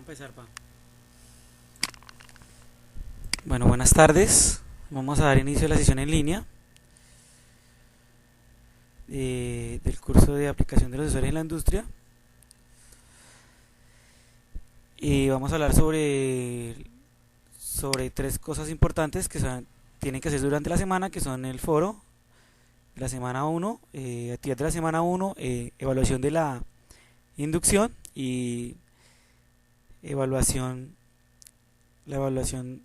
empezar, pa. Bueno, buenas tardes. Vamos a dar inicio a la sesión en línea del curso de aplicación de los sensores en la industria. Y vamos a hablar sobre tres cosas importantes que tienen que hacer durante la semana, que son el foro de la semana 1, actividad de la semana 1, evaluación de la inducción y evaluación, la evaluación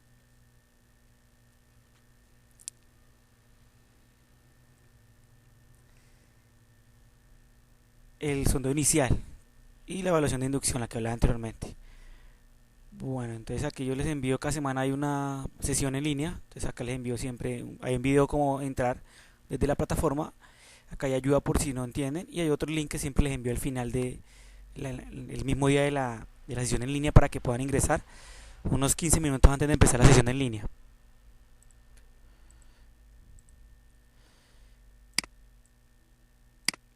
el sondeo inicial y la evaluación de inducción, la que hablaba anteriormente. Bueno, entonces aquí yo les envío cada semana hay una sesión en línea, entonces acá les envío siempre, hay un video cómo entrar desde la plataforma, acá hay ayuda por si no entienden y hay otro link que siempre les envío al final el mismo día de la sesión en línea para que puedan ingresar unos 15 minutos antes de empezar la sesión en línea.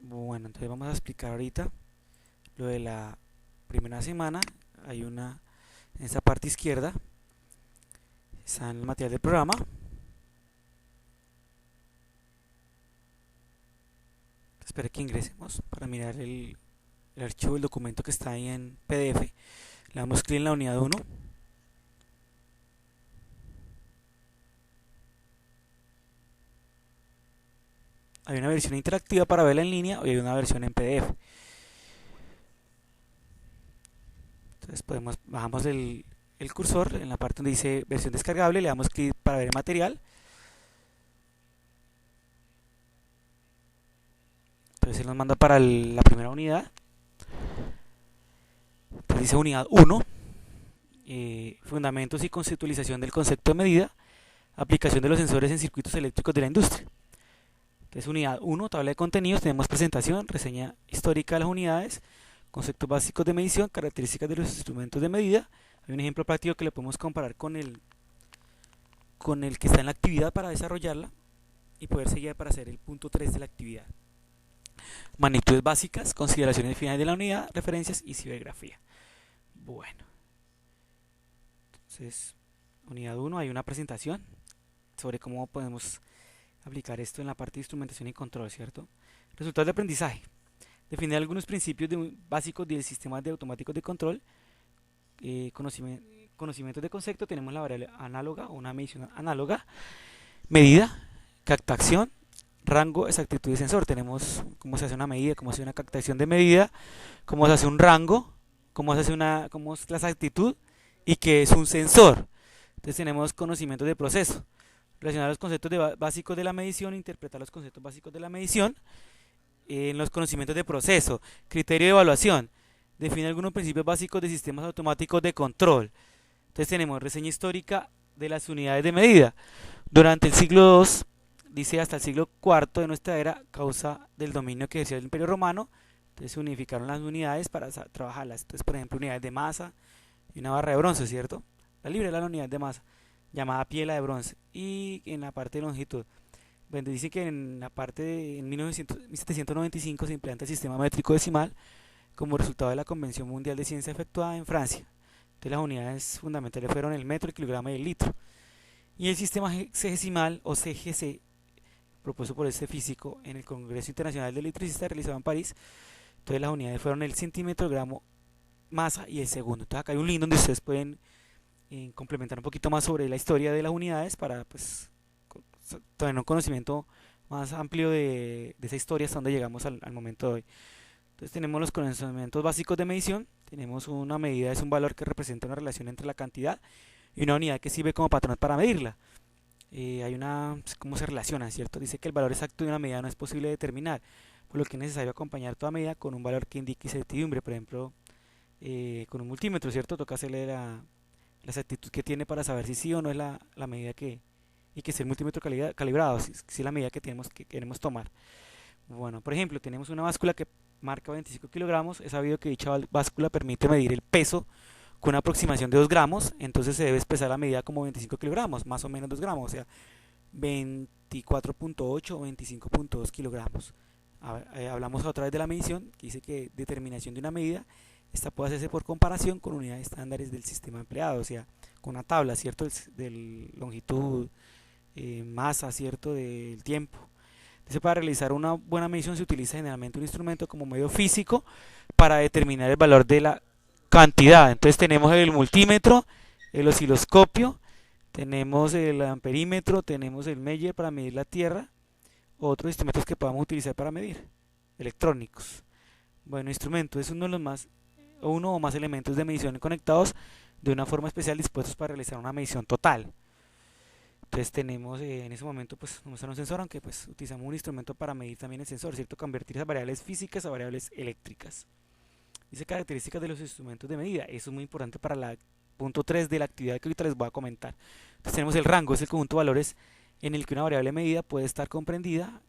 Bueno, entonces vamos a explicar ahorita lo de la primera semana. Hay una en esta parte izquierda, está en el material del programa. Espera que ingresemos para mirar el archivo del documento que está ahí en PDF. Le damos clic en la unidad 1. Hay una versión interactiva para verla en línea y hay una versión en PDF. Entonces bajamos el cursor en la parte donde dice versión descargable, le damos clic para ver el material. Entonces él nos manda para la primera unidad. Entonces dice unidad 1, fundamentos y conceptualización del concepto de medida, aplicación de los sensores en circuitos eléctricos de la industria. Entonces unidad 1, tabla de contenidos, tenemos presentación, reseña histórica de las unidades, conceptos básicos de medición, características de los instrumentos de medida. Hay un ejemplo práctico que le podemos comparar con el que está en la actividad para desarrollarla y poder seguir para hacer el punto 3 de la actividad. Magnitudes básicas, consideraciones finales de la unidad, referencias y cibergrafía. Bueno, entonces unidad 1 hay una presentación sobre cómo podemos aplicar esto en la parte de instrumentación y control, ¿cierto? Resultados de aprendizaje. Definir algunos principios básicos del sistema de automáticos de control. Conocimientos de concepto. Tenemos la variable análoga o una medición análoga. Medida, captación, rango, exactitud y sensor. Tenemos cómo se hace una medida, cómo se hace una captación de medida, cómo se hace un rango, cómo es la exactitud y qué es un sensor. Entonces tenemos conocimientos de proceso. Relacionar los conceptos básicos de la medición, interpretar los conceptos básicos de la medición en los conocimientos de proceso, criterio de evaluación, definir algunos principios básicos de sistemas automáticos de control. Entonces tenemos reseña histórica de las unidades de medida. Durante el siglo II, dice hasta el siglo IV de nuestra era, causa del dominio que ejerció el Imperio Romano, entonces se unificaron las unidades para trabajarlas. Entonces, por ejemplo, unidades de masa y una barra de bronce, ¿cierto? La libra era la unidad de masa, llamada piela de bronce. Y en la parte de longitud, bueno, dice que en la parte en 1795 se implanta el sistema métrico decimal como resultado de la Convención Mundial de Ciencia efectuada en Francia. Entonces las unidades fundamentales fueron el metro, el kilogramo y el litro. Y el sistema sexagesimal o CGC, propuesto por este físico en el Congreso Internacional de Electricistas realizado en París. Entonces las unidades fueron el centímetro, gramo, masa y el segundo. Entonces acá hay un link donde ustedes pueden complementar un poquito más sobre la historia de las unidades para pues tener un conocimiento más amplio de esa historia hasta donde llegamos al momento de hoy. Entonces tenemos los conocimientos básicos de medición. Tenemos una medida, es un valor que representa una relación entre la cantidad y una unidad que sirve como patrón para medirla. Hay una, cómo se relaciona, ¿cierto? Dice que el valor exacto de una medida no es posible determinar, por lo que es necesario acompañar toda medida con un valor que indique incertidumbre. Por ejemplo, con un multímetro, ¿cierto? Toca hacerle la exactitud que tiene para saber si sí o no es la medida y que sea el multímetro calibrado, si es la medida que queremos tomar. Bueno, por ejemplo, tenemos una báscula que marca 25 kilogramos. Es sabido que dicha báscula permite medir el peso con una aproximación de 2 gramos, entonces se debe expresar la medida como 25 kilogramos, más o menos 2 gramos, o sea, 24.8 o 25.2 kilogramos. Hablamos otra vez de la medición, que dice que determinación de una medida Esta puede hacerse por comparación con unidades estándares del sistema empleado, o sea, con una tabla, ¿cierto? Del longitud, masa, ¿cierto? Del tiempo. Entonces, para realizar una buena medición se utiliza generalmente un instrumento como medio físico para determinar el valor de la cantidad. Entonces tenemos el multímetro, el osciloscopio, tenemos el amperímetro, tenemos el Meyer para medir la tierra, otros instrumentos que podamos utilizar para medir, electrónicos. Bueno, instrumento es uno o más elementos de medición conectados de una forma especial dispuestos para realizar una medición total. Entonces tenemos en ese momento pues no un sensor, aunque pues utilizamos un instrumento para medir también el sensor, ¿cierto? Convertir esas variables físicas a variables eléctricas. Dice características de los instrumentos de medida. Eso es muy importante para la punto 3 de la actividad que ahorita les voy a comentar. Entonces tenemos el rango, es el conjunto de valores en el que una variable medida puede estar comprendida.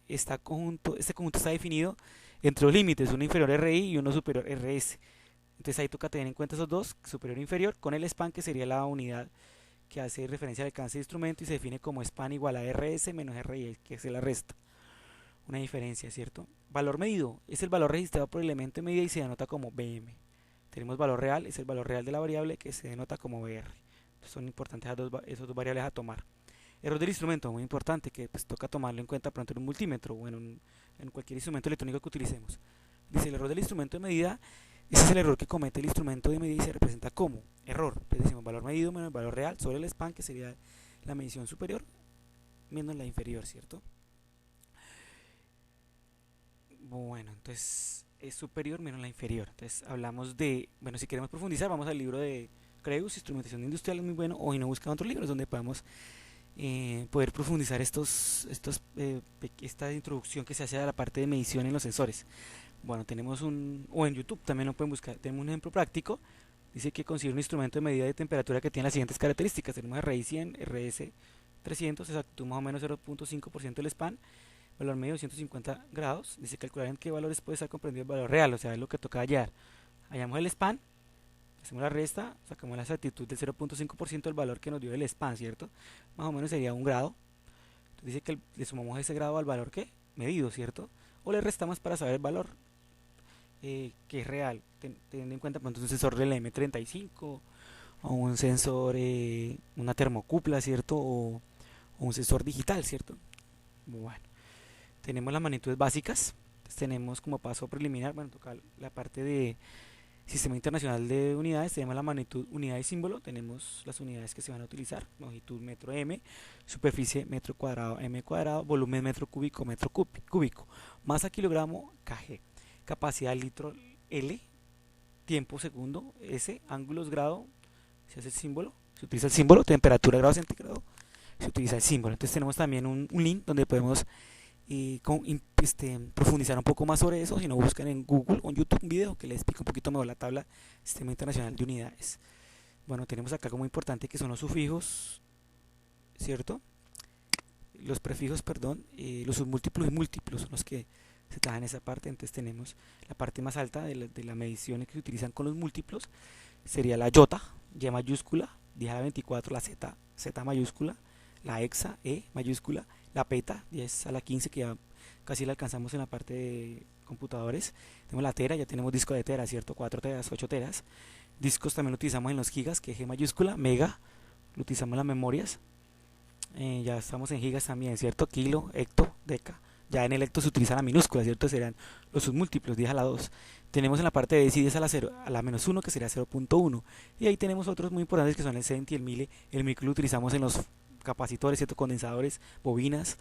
Este conjunto está definido entre los límites, uno inferior RI y uno superior RS. Entonces ahí toca tener en cuenta esos dos, superior e inferior, con el span, que sería la unidad que hace referencia al alcance de instrumento y se define como span igual a RS menos RI, que se la resta. Una diferencia, ¿cierto? Valor medido es el valor registrado por el elemento de medida y se denota como BM. Tenemos valor real, es el valor real de la variable que se denota como BR. Entonces son importantes esas dos variables a tomar. Error del instrumento, muy importante, que pues toca tomarlo en cuenta pronto en un multímetro o en cualquier instrumento electrónico que utilicemos. Dice el error del instrumento de medida. Ese es el error que comete el instrumento de medida y se representa como error. Entonces decimos valor medido menos el valor real sobre el span, que sería la medición superior menos la inferior, ¿cierto? Bueno, entonces es superior menos la inferior. Entonces hablamos de, bueno, si queremos profundizar, vamos al libro de Creus, Instrumentación Industrial, es muy bueno, o si no buscan otros libros donde podamos poder profundizar esta introducción que se hace a la parte de medición en los sensores. Bueno, o en YouTube también lo pueden buscar. Tenemos un ejemplo práctico. Dice que considera un instrumento de medida de temperatura que tiene las siguientes características. Tenemos RI 100, RS 300, exactitud más o menos 0.5% del span, valor medio de 150 grados. Dice calcular en qué valores puede estar comprendido el valor real, o sea, es lo que toca hallar. Hallamos el span, hacemos la resta, sacamos la exactitud del 0.5% del valor que nos dio el span, ¿cierto? Más o menos sería un grado. Entonces dice que le sumamos ese grado al valor que medido, ¿cierto? O le restamos para saber el valor que es real, teniendo en cuenta pronto un sensor del M35 o un sensor, una termocupla, ¿cierto? O un sensor digital, ¿cierto? Bueno, tenemos las magnitudes básicas. Entonces tenemos como paso preliminar, bueno, toca la parte de Sistema Internacional de Unidades. Tenemos la magnitud, unidad y símbolo. Tenemos las unidades que se van a utilizar: longitud metro m, superficie metro cuadrado m cuadrado, volumen metro cúbico, masa kilogramo kg, capacidad litro L, tiempo segundo S, ángulos grado, se hace el símbolo, se utiliza el símbolo, temperatura grado centígrado, se utiliza el símbolo. Entonces tenemos también un link donde podemos profundizar un poco más sobre eso. Si no, buscan en Google o en YouTube un video que les explica un poquito mejor la tabla Sistema Internacional de Unidades. Bueno, tenemos acá algo muy importante que son los sufijos, ¿cierto? Los prefijos, perdón, los submúltiplos y múltiplos son los que se trabajan en esa parte. Entonces tenemos la parte más alta de la medición que se utilizan con los múltiplos, sería la yota, Y mayúscula, 10 a la 24, la Z mayúscula, la hexa, E mayúscula, la peta, 10 a la 15, que ya casi la alcanzamos en la parte de computadores. Tenemos la tera, ya tenemos disco de tera, ¿cierto? 4 teras, 8 teras. Discos también lo utilizamos en los gigas, que es G mayúscula, mega, lo utilizamos en las memorias. Ya estamos en gigas también, ¿cierto? Kilo, hecto, deca. Ya en el hecto se utiliza la minúscula, ¿cierto? Serán los submúltiplos, 10 a la 2. Tenemos en la parte de deci 10 a la 0, a la menos 1, que sería 0.1. Y ahí tenemos otros muy importantes que son el centi, el mile. El micro lo utilizamos en los capacitores, ¿cierto? Condensadores, bobinas.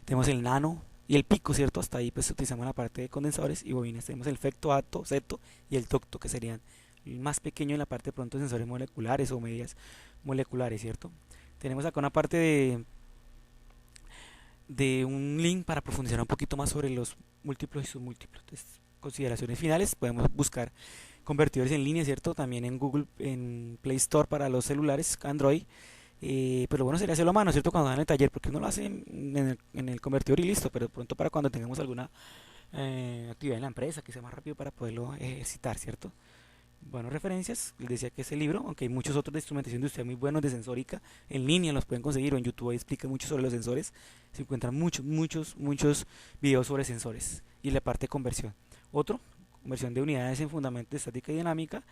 Tenemos el nano y el pico, ¿cierto? Hasta ahí pues utilizamos la parte de condensadores y bobinas. Tenemos el fecto, ato, seto y el tocto, que serían el más pequeño en la parte de pronto de sensores moleculares o medidas moleculares, ¿cierto? Tenemos acá una parte de un link para profundizar un poquito más sobre los múltiplos y submúltiplos. Entonces, consideraciones finales, podemos buscar convertidores en línea, ¿cierto? También en Google, en Play Store para los celulares Android. Pero bueno, sería hacerlo a mano, ¿cierto? Cuando dan el taller, porque uno lo hace en el convertidor y listo, pero pronto para cuando tengamos alguna actividad en la empresa, que sea más rápido para poderlo ejercitar, ¿cierto? Bueno, referencias, les decía que ese libro, aunque hay muchos otros de instrumentación industrial muy buenos de sensórica, en línea los pueden conseguir, o en YouTube ahí explica mucho sobre los sensores. Se encuentran muchos videos sobre sensores y la parte de conversión. Otro, conversión de unidades en fundamentos de estática y dinámica.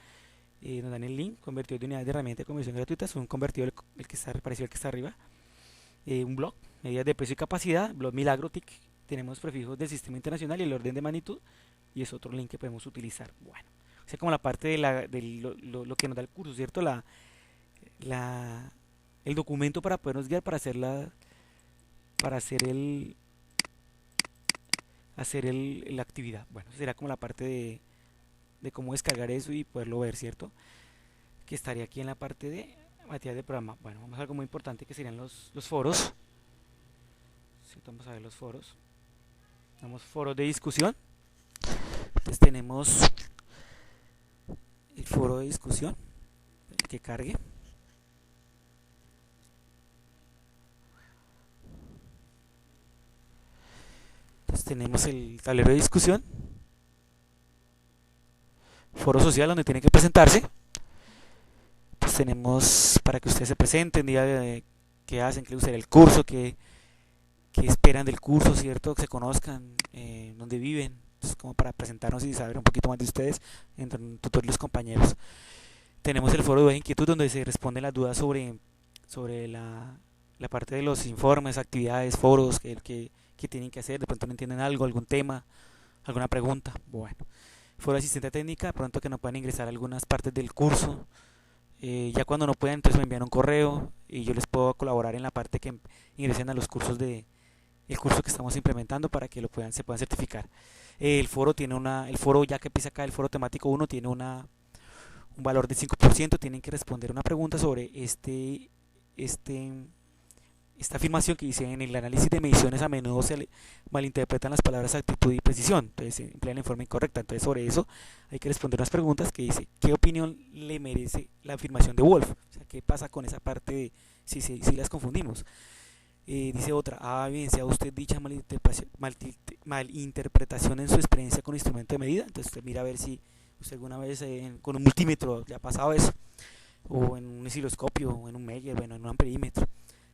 Nos dan el link, convertidor de unidades de herramienta de conversión gratuita, es un convertidor el que está parecido al que está arriba. Un blog, medidas de precio y capacidad, blog Milagrotic, tenemos prefijos del sistema internacional y el orden de magnitud, y es otro link que podemos utilizar. Bueno, o sea, como la parte de lo que nos da el curso, ¿cierto? La, el documento para podernos guiar para hacer la actividad. Bueno, será como la parte de cómo descargar eso y poderlo ver, ¿cierto? Que estaría aquí en la parte de material de programa. Bueno, vamos a algo muy importante que serían los foros. ¿Cierto? Vamos a ver los foros. Tenemos foros de discusión. Entonces tenemos el foro de discusión, que cargue. Entonces tenemos el tablero de discusión, foro social donde tiene que presentarse. Pues tenemos para que ustedes se presenten, digan qué hacen, qué les gustaría el curso, qué esperan del curso, ¿cierto? Que se conozcan, dónde viven, entonces, como para presentarnos y saber un poquito más de ustedes entre todos los compañeros. Tenemos el foro de dudas e inquietud donde se responden las dudas sobre la parte de los informes, actividades, foros que tienen que hacer, de pronto no entienden algo, algún tema, alguna pregunta. Bueno, foro de asistente técnica, de pronto que no puedan ingresar a algunas partes del curso. Ya cuando no puedan, entonces me envían un correo y yo les puedo colaborar en la parte que ingresen a los cursos el curso que estamos implementando para que se puedan certificar. El foro ya que empieza acá, el foro temático 1 tiene un valor de 5%, tienen que responder una pregunta sobre esta afirmación que dice: en el análisis de mediciones a menudo se malinterpretan las palabras actitud y precisión, entonces se emplean en forma incorrecta. Entonces sobre eso hay que responder unas preguntas que dice: ¿qué opinión le merece la afirmación de Wolf? O sea, ¿qué pasa con esa parte de si las confundimos? Dice otra: ¿ha evidenciado usted dicha malinterpretación en su experiencia con instrumento de medida? Entonces usted mira a ver si usted alguna vez con un multímetro le ha pasado eso, o en un osciloscopio, o en un Meyer, bueno, en un amperímetro.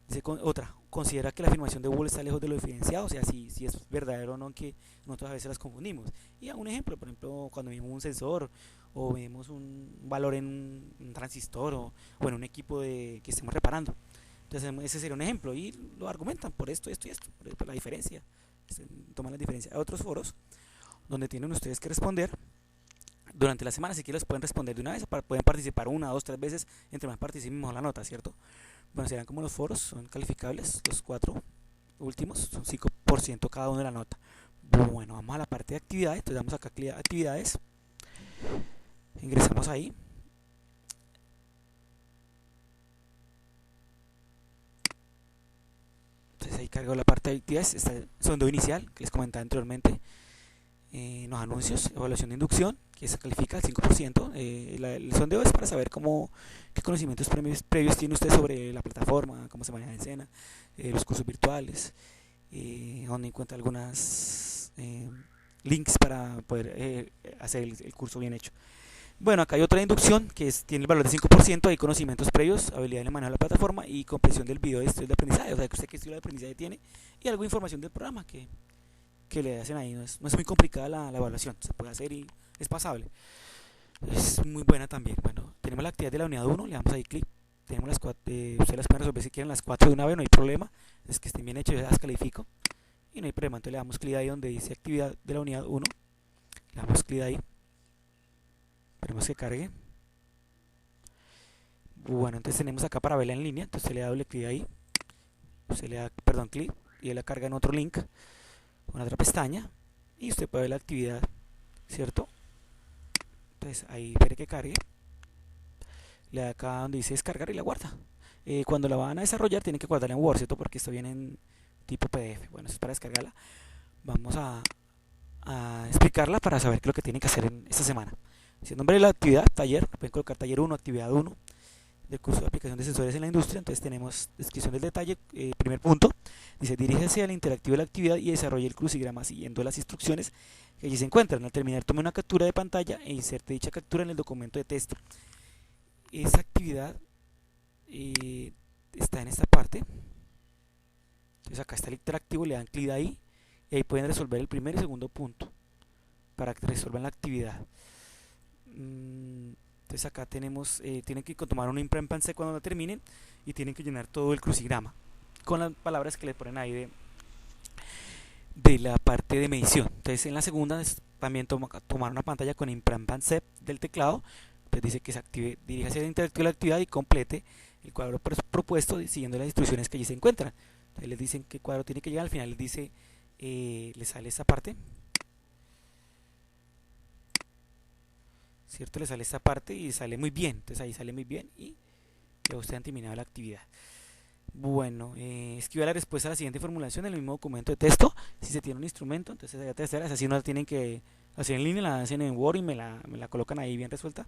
Dice otra: ¿considera que la afirmación de Wolf está lejos de lo evidenciado? O sea, si es verdadero o no, que nosotros a veces las confundimos. Y a un ejemplo, por ejemplo, cuando vemos un sensor o vemos un valor en un transistor o en un equipo que estemos reparando. Entonces ese sería un ejemplo y lo argumentan por esto y esto, por la diferencia. Toman la diferencia. Hay otros foros donde tienen ustedes que responder durante la semana. Si quieren los pueden responder de una vez, pueden participar 1, 2, 3 veces. Entre más participen mejor la nota, ¿cierto? Bueno, serán como los foros, son calificables. Los 4 últimos son 5% cada uno de la nota. Bueno, vamos a la parte de actividades. Entonces damos acá actividades, ingresamos ahí. Entonces ahí cargo la parte de actividades. Está el sondeo inicial que les comentaba anteriormente, los anuncios, evaluación de inducción, que se califica al 5%. El sondeo es para saber qué conocimientos previos tiene usted sobre la plataforma, cómo se maneja en escena, los cursos virtuales, donde encuentra algunas links para poder hacer el curso bien hecho. Bueno, acá hay otra inducción que tiene el valor de 5%. Hay conocimientos previos, habilidad en el manejo de la plataforma y comprensión del video de estudios de aprendizaje. O sea, que usted qué estilo de aprendizaje tiene y algo de información del programa que le hacen ahí. No es muy complicada la evaluación, se puede hacer y es pasable. Es muy buena también. Bueno, tenemos la actividad de la unidad 1, le damos ahí clic. Tenemos las 4, ustedes las pueden resolver si quieren las 4 de una vez, no hay problema. Es que estén bien hechos, yo las califico y no hay problema. Entonces le damos clic ahí donde dice actividad de la unidad 1, le damos clic ahí. Esperemos que cargue. Bueno, entonces tenemos acá para verla en línea. Entonces se le da doble clic ahí. Se le da, clic y él la carga en otro link, en otra pestaña. Y usted puede ver la actividad, ¿cierto? Entonces ahí espere que cargue. Le da acá donde dice descargar y la guarda. Cuando la van a desarrollar tienen que guardarla en Word, ¿cierto? Porque esto viene en tipo PDF. Bueno, eso es para descargarla. Vamos a explicarla para saber qué es lo que tienen que hacer en esta semana. Si el nombre de la actividad, taller, pueden colocar taller 1, actividad 1 del curso de aplicación de sensores en la industria. Entonces tenemos descripción del detalle. Primer punto, dice: dirígese al interactivo de la actividad y desarrolle el crucigrama siguiendo las instrucciones que allí se encuentran. Al terminar, tome una captura de pantalla e inserte dicha captura en el documento de texto. Esa actividad está en esta parte. Entonces acá está el interactivo, le dan clic ahí y ahí pueden resolver el primer y segundo punto. para que resuelvan la actividad. Entonces acá tenemos, tienen que tomar un imprempanse cuando la terminen y tienen que llenar todo el crucigrama con las palabras que le ponen ahí de la parte de medición. Entonces en la segunda también tomar una pantalla con imprempanse del teclado. Entonces dice que se active, dirija hacia el interactivo de la actividad y complete el cuadro propuesto siguiendo las instrucciones que allí se encuentran. Entonces les dicen qué cuadro tiene que llegar, al final les dice, les sale esta parte, ¿cierto? Le sale esta parte y sale muy bien, entonces ahí sale muy bien y ya usted ha terminado la actividad. Bueno, escriba la respuesta a la siguiente formulación en el mismo documento de texto. Si se tiene un instrumento, entonces la tercera, esa sí no la tienen que hacer en línea, la hacen en Word y me la colocan ahí bien resuelta.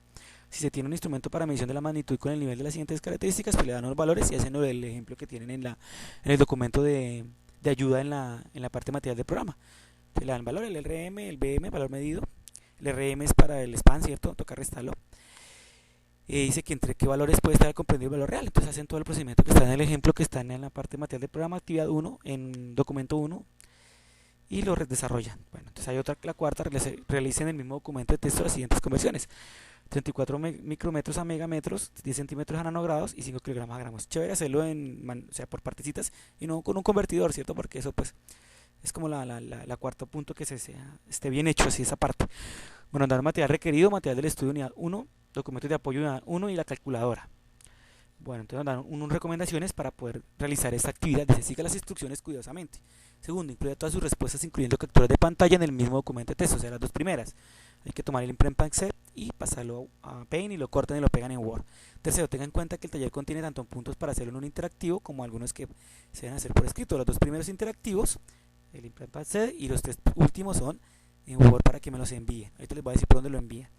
Si se tiene un instrumento para medición de la magnitud con el nivel de las siguientes características, pues le dan los valores y hacen el ejemplo que tienen en el documento de ayuda en la parte material del programa. Se le dan valor, el RM, el BM, valor medido. El RM es para el span, ¿cierto? Toca restarlo. Dice que entre qué valores puede estar comprendido el valor real. Entonces hacen todo el procedimiento que está en el ejemplo que está en la parte material del programa, actividad 1, en documento 1, y lo desarrollan. Bueno, entonces hay otra, la cuarta, realicen el mismo documento de texto las siguientes conversiones: 34 micrometros a megametros, 10 centímetros a nanogrados y 5 kilogramos a gramos. Chévere hacerlo o sea, por partecitas y no con un convertidor, ¿cierto? Porque eso pues es como la cuarto punto que esté bien hecho así esa parte. Bueno, dar material requerido, material del estudio unidad 1, documentos de apoyo unidad 1 y la calculadora. Bueno, entonces nos dan unas recomendaciones para poder realizar esta actividad. Dice, siga las instrucciones cuidadosamente. Segundo, incluya todas sus respuestas incluyendo capturas de pantalla en el mismo documento de texto, o sea, las dos primeras. Hay que tomar el imprempanse y pasarlo a Paint y lo cortan y lo pegan en Word. Tercero, tenga en cuenta que el taller contiene tanto puntos para hacerlo en un interactivo como algunos que se deben hacer por escrito. Los dos primeros interactivos, el imprempanse, y los tres últimos son en Word para que me los envíen. Ahorita les voy a decir por dónde lo envían.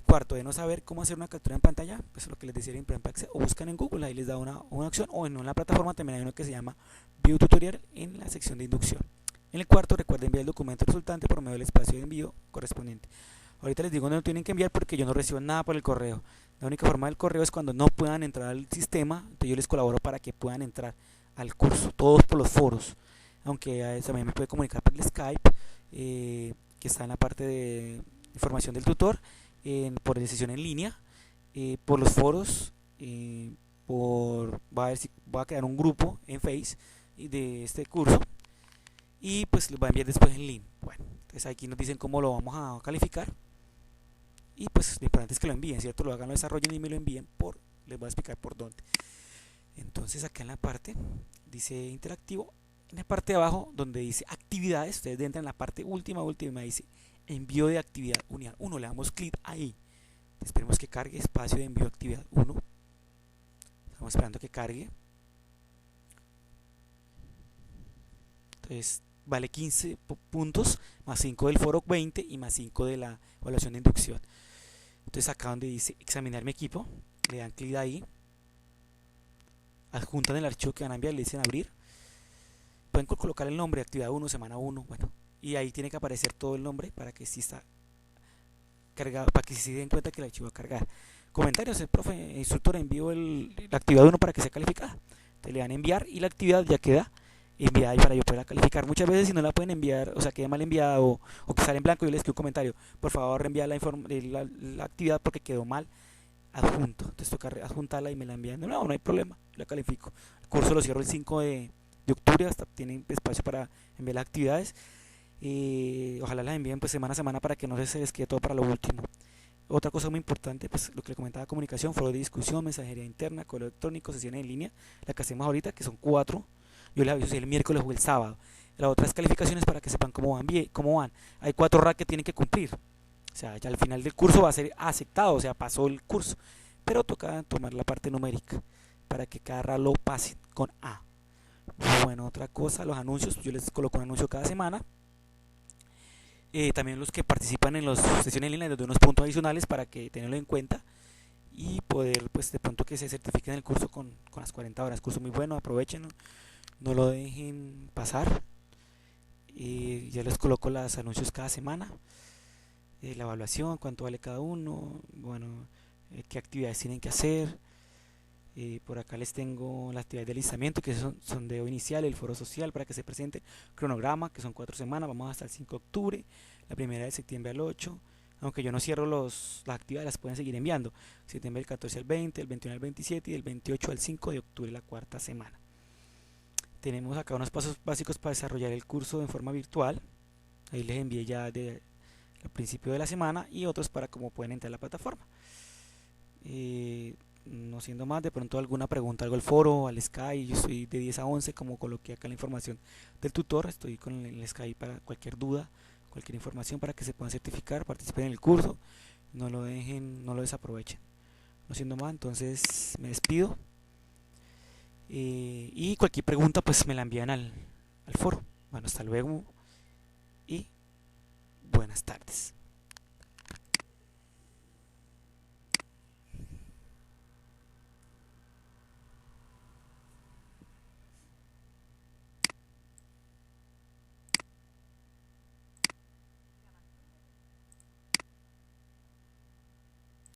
Cuarto, de no saber cómo hacer una captura en pantalla, pues lo que les decía el imprempanse, o buscan en Google, ahí les da una opción, o en una plataforma también hay uno que se llama View Tutorial en la sección de inducción. En el cuarto, recuerden enviar el documento resultante por medio del espacio de envío correspondiente. Ahorita les digo dónde no tienen que enviar porque yo no recibo nada por el correo. La única forma del correo es cuando no puedan entrar al sistema, entonces yo les colaboro para que puedan entrar al curso, todos por los foros, aunque también me puede comunicar por el Skype, que está en la parte de información del tutor, por decisión en línea, por los foros, va a crear un grupo en Face de este curso y pues lo va a enviar después en link. Bueno, entonces aquí nos dicen cómo lo vamos a calificar y pues lo importante es que lo envíen, ¿cierto? Lo hagan, lo desarrollen y me lo envíen les voy a explicar por dónde. Entonces acá en la parte dice interactivo, en la parte de abajo donde dice actividades, ustedes entran en la parte última, dice envío de actividad unidad 1, le damos clic ahí. Esperemos que cargue, espacio de envío de actividad 1. Estamos esperando que cargue. Entonces vale 15 puntos, más 5 del foro 20 y más 5 de la evaluación de inducción. Entonces acá donde dice examinar mi equipo, le dan clic ahí, adjuntan el archivo que van a enviar, le dicen abrir. Pueden colocar el nombre, actividad 1, semana 1, bueno, y ahí tiene que aparecer todo el nombre para que sí está cargado, para que se den cuenta que el archivo va a cargar. Comentarios, el profe, instructor, envío la actividad 1 para que sea calificada. Te le dan a enviar y la actividad ya queda enviada y para yo poderla calificar. Muchas veces si no la pueden enviar, o sea, quede mal enviada o que sale en blanco, yo les escribo un comentario, por favor reenviar la actividad porque quedó mal adjunto. Entonces toca adjuntarla y me la envían. No hay problema, la califico. El curso lo cierro el 5 de octubre, hasta tienen espacio para enviar las actividades. Ojalá las envíen pues semana a semana para que no se les quede todo para lo último. Otra cosa muy importante, pues lo que le comentaba, comunicación, foro de discusión, mensajería interna, correo electrónico, sesiones en línea, la que hacemos ahorita, que son 4. Yo les aviso si el miércoles o el sábado. Las otras calificaciones para que sepan cómo van. Hay 4 RAC que tienen que cumplir. O sea, ya al final del curso va a ser aceptado, o sea, pasó el curso. Pero toca tomar la parte numérica para que cada RAC lo pase con A. Bueno, otra cosa, los anuncios, yo les coloco un anuncio cada semana. También los que participan en las sesiones en línea les doy unos puntos adicionales para que tenerlo en cuenta y poder pues de pronto que se certifiquen el curso con las 40 horas. Curso muy bueno, aprovechen, no lo dejen pasar. Ya les coloco los anuncios cada semana, la evaluación, cuánto vale cada uno, bueno, qué actividades tienen que hacer, Por acá les tengo las actividades de alistamiento, que son sondeo inicial, el foro social para que se presente, cronograma, que son 4 semanas, vamos hasta el 5 de octubre, la primera de septiembre al 8, aunque yo no cierro las actividades, las pueden seguir enviando, septiembre del 14 al 20, el 21 al 27 y del 28 al 5 de octubre, la cuarta semana. Tenemos acá unos pasos básicos para desarrollar el curso en forma virtual, ahí les envié ya al principio de la semana, y otros para cómo pueden entrar a la plataforma. No siendo más, de pronto alguna pregunta, algo al foro, al Sky, yo estoy de 10 a 11, como coloqué acá la información del tutor, estoy con el Sky para cualquier duda, cualquier información para que se puedan certificar, participen en el curso, no lo dejen, no lo desaprovechen. No siendo más, entonces me despido, y cualquier pregunta pues me la envían al foro. Bueno, hasta luego y buenas tardes.